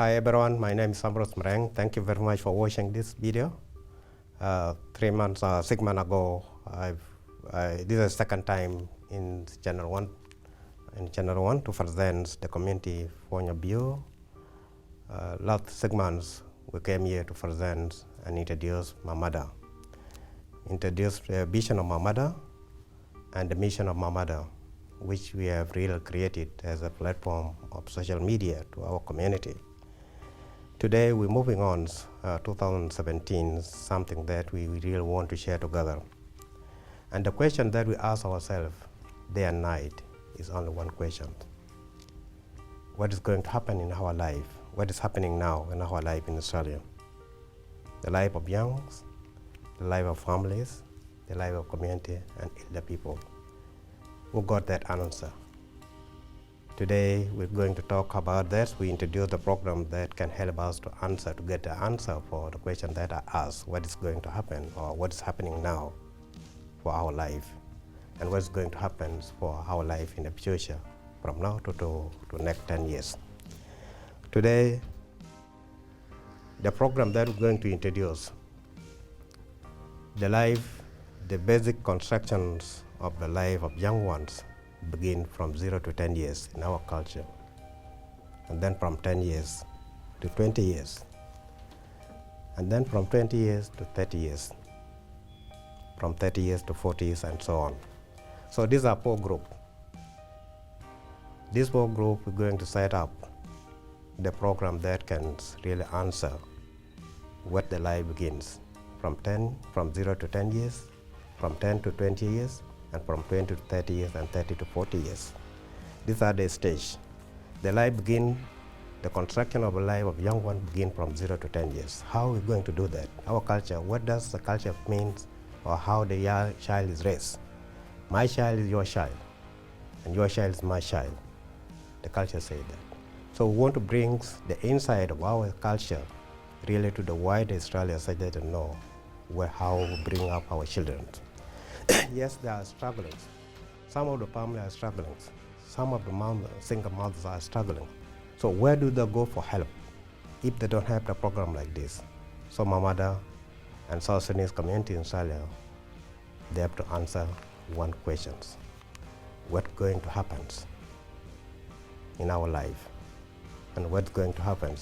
Hi everyone, my name is Ambrose Mareng. Thank you very much for watching this video. 6 months ago, this is the second time in Channel 1 to present the community point of view. Last 6 months, we came here to present and introduce Mamada. Introduce the vision of Mamada and the mission of Mamada, which we have really created as a platform of social media to our community. Today we're moving on 2017, something that we really want to share together. And the question that we ask ourselves day and night is only one question. What is going to happen in our life? What is happening now in our life in Australia? The life of youngs, the life of families, the life of community and elder people. Who got that answer? Today we're going to talk about that. We introduce the program that can help us to get the answer for the question that I asked, what is going to happen or what is happening now for our life and what's going to happen for our life in the future from now to next 10 years. Today, the program that we're going to introduce, the basic constructions of the life of young ones begin from 0 to 10 years in our culture, and then from 10 years to 20 years, and then from 20 years to 30 years, from 30 years to 40 years, and so on. So these are 4 groups. These 4 groups we're going to set up the program that can really answer what the life begins from 0 to 10 years, from 10 to 20 years, and from 20 to 30 years, and 30 to 40 years. These are the stages. The life begin, the construction of a life of young one begin from 0 to 10 years. How are we going to do that? Our culture, what does the culture mean, or how the young child is raised? My child is your child, and your child is my child. The culture says that. So we want to bring the insight of our culture really to the wider Australia so that they know how we bring up our children. Yes, they are struggling. Some of the families are struggling. Some of the single mothers are struggling. So where do they go for help if they don't have a program like this? So Mamada and South Sudanese community in Australia, they have to answer one question. What's going to happen in our life? And what's going to happen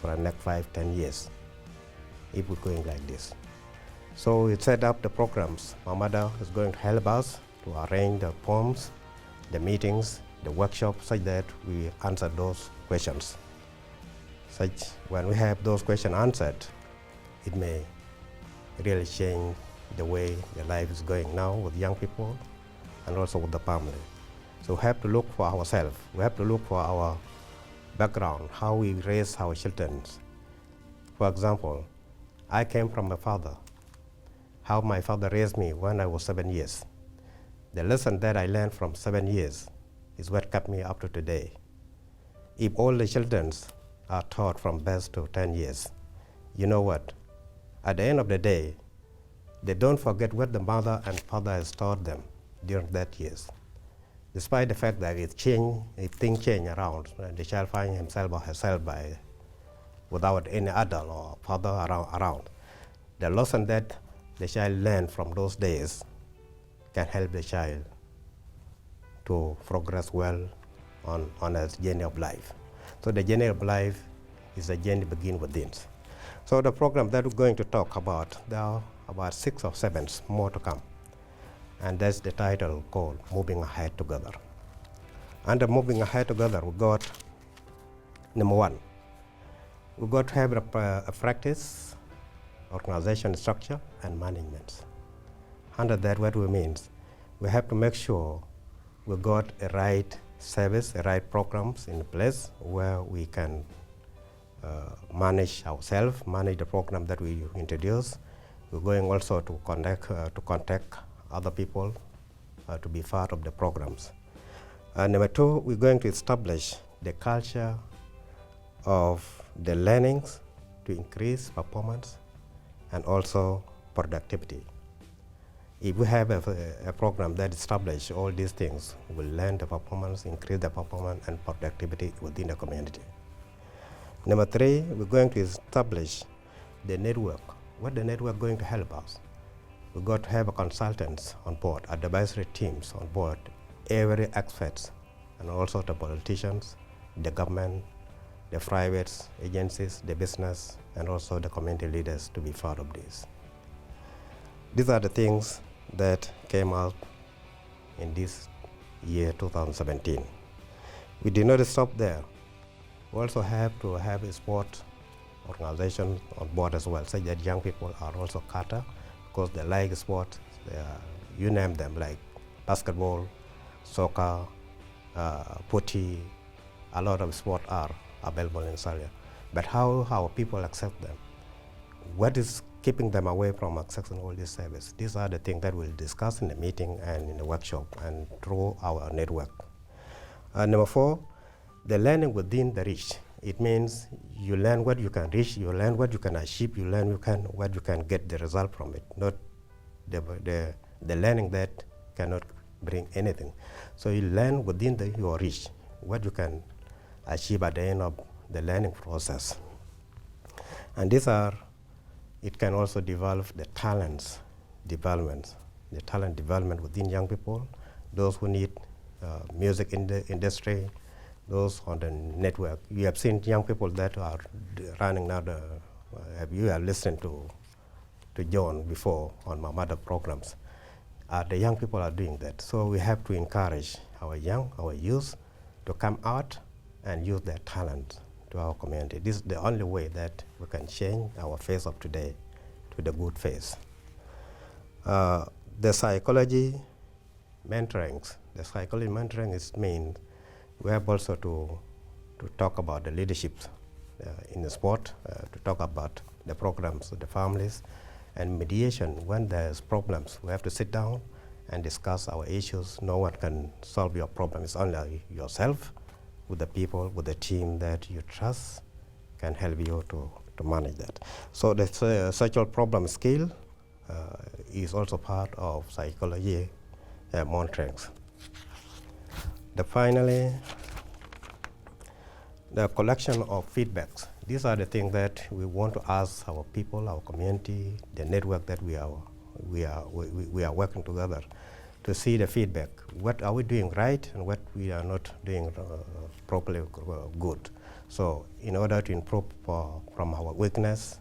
for the next 5-10 years if we're going like this? So we set up the programs. Mamada is going to help us to arrange the forums, the meetings, the workshops, such that we answer those questions. When we have those questions answered, it may really change the way the life is going now with young people and also with the family. So we have to look for ourselves. We have to look for our background, how we raise our children. For example, I came from my father. How my father raised me when I was 7 years. The lesson that I learned from 7 years is what kept me up to today. If all the children are taught from birth to 10 years, you know what? At the end of the day, they don't forget what the mother and father has taught them during that years. Despite the fact that if things change around, the child finds himself or herself without any adult or father around. The lesson that the child learned from those days can help the child to progress well on a journey of life. So the journey of life is a journey begin within. So the program that we're going to talk about, there are about 6 or 7 more to come. And that's the title called Moving Ahead Together. Under Moving Ahead Together, we got number 1. We got to have a practice, organization structure, and management. Under that, what we mean, we have to make sure we got a right service, a right programs in place where we can manage ourselves, manage the program that we introduce. We're going also to contact other people to be part of the programs. Number 2, we're going to establish the culture of the learnings to increase performance and also productivity. If we have a program that establishes all these things, we'll learn the performance, increase the performance and productivity within the community. Number three, we're going to establish the network. What the network going to help us? We've got to have a consultants on board, advisory teams on board, every experts, and also the politicians, the government, the private agencies, the business, and also the community leaders to be part of this. These are the things that came out in this year 2017. We did not stop there. We also have to have a sport organization on board as well, such that young people are also KHADA, because they like sport. You name them, like basketball, soccer, putty, a lot of sport are available in Australia. But how our people accept them? What is keeping them away from accessing all these services? These are the things that we'll discuss in the meeting and in the workshop and through our network. Number four, the learning within the reach. It means you learn what you can reach, you learn what you can achieve, you learn what you can get the result from it, not the learning that cannot bring anything. So you learn within your reach, what you can achieve at the end of the learning process. And these are, it can also develop the talent development within young people, those who need music in the industry, those on the network. You have seen young people that are running now. You have listened to John before on Mamada programs. The young people are doing that. So we have to encourage our youth to come out and use their talent to our community. This is the only way that we can change our face of today to the good face. The psychology mentoring. The psychology mentoring is mean we have also to talk about the leadership in the sport, to talk about the programs, the families, and mediation. When there's problems, we have to sit down and discuss our issues. No one can solve your problem. It's only yourself, with the people, with the team that you trust can help you to manage that. So the social problem skill is also part of psychology monitoring. Finally, the collection of feedbacks. These are the things that we want to ask our people, our community, the network that we are working together to see the feedback. What are we doing right and what we are not doing properly good. So in order to improve from our weakness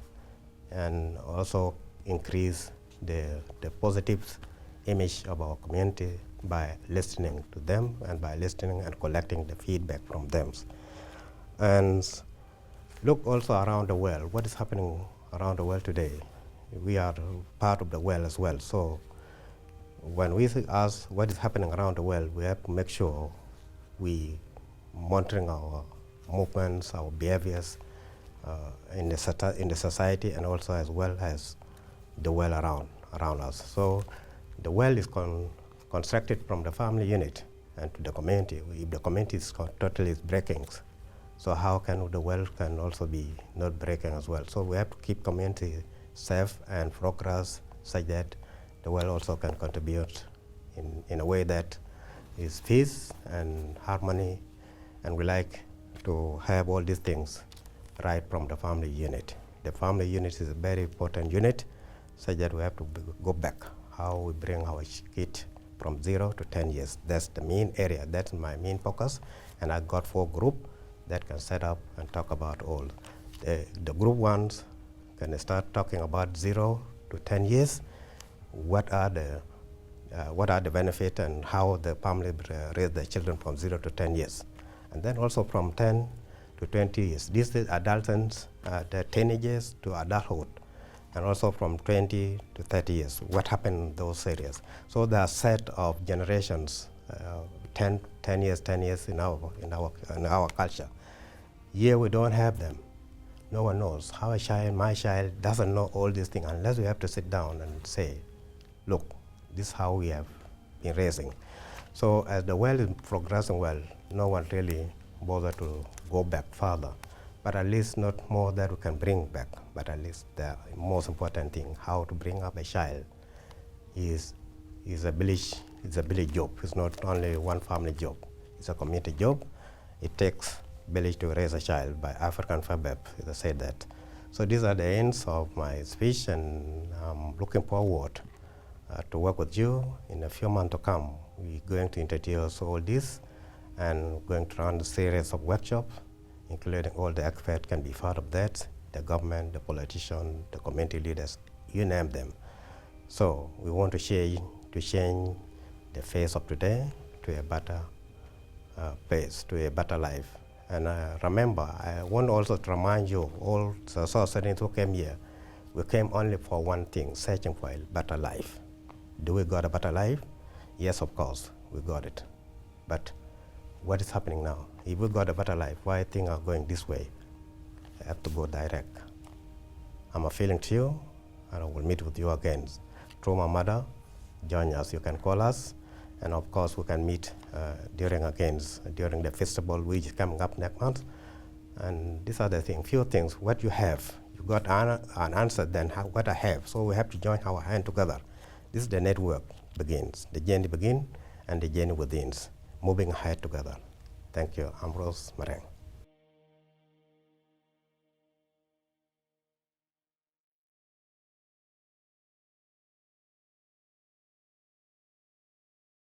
and also increase the positive image of our community by listening to them and by listening and collecting the feedback from them. And look also around the world, what is happening around the world today. We are part of the world as well. So when we ask what is happening around the world, we have to make sure we monitoring our movements, our behaviors in the society, and also as well as the world around us. So the world is constructed from the family unit and to the community. If the community is totally breaking, so how can the world can also be not breaking as well? So we have to keep community safe and progress such that the world also can contribute in a way that is peace and harmony, and we like to have all these things right from the family unit. The family unit is a very important unit, such that we have to go back, how we bring our kid from 0 to 10 years. That's the main area, that's my main focus, and I got 4 groups that can set up and talk about all. The group ones can start talking about 0 to 10 years, what are the benefits and how the family raise their children from 0 to 10 years. And then also from 10 to 20 years. These are adolescents, the teenagers to adulthood, and also from 20 to 30 years. What happened in those areas? So there are a set of generations, 10 years in our culture. Here we don't have them. No one knows. How my child doesn't know all these things unless we have to sit down and say, look, this is how we have been raising. So as the world is progressing well, no one really bothered to go back further. But at least not more that we can bring back, but at least the most important thing, how to bring up a child is a village job. It's not only one family job. It's a community job. It takes village to raise a child by African Fabeb. They said that. So these are the ends of my speech, and I'm looking forward to work with you in a few months to come. We're going to introduce all this and going to run a series of workshops, including all the experts can be part of that, the government, the politicians, the community leaders, you name them. So we want to change the face of today to a better place, to a better life. And remember, I want also to remind you, all the South Sudanese who came here, we came only for one thing, searching for a better life. Do we got a better life? Yes, of course, we got it. But what is happening now? If we got a better life, why things are going this way? I have to go direct. I'm appealing to you, and I will meet with you again. Through Mamada, join us, you can call us, and of course we can meet during the festival which is coming up next month. And these are the few things, what you have. You got an answer than what I have, so we have to join our hand together. This is the network begins, the journey begins, and the journey within, moving ahead together. Thank you, Ambrose Mareng.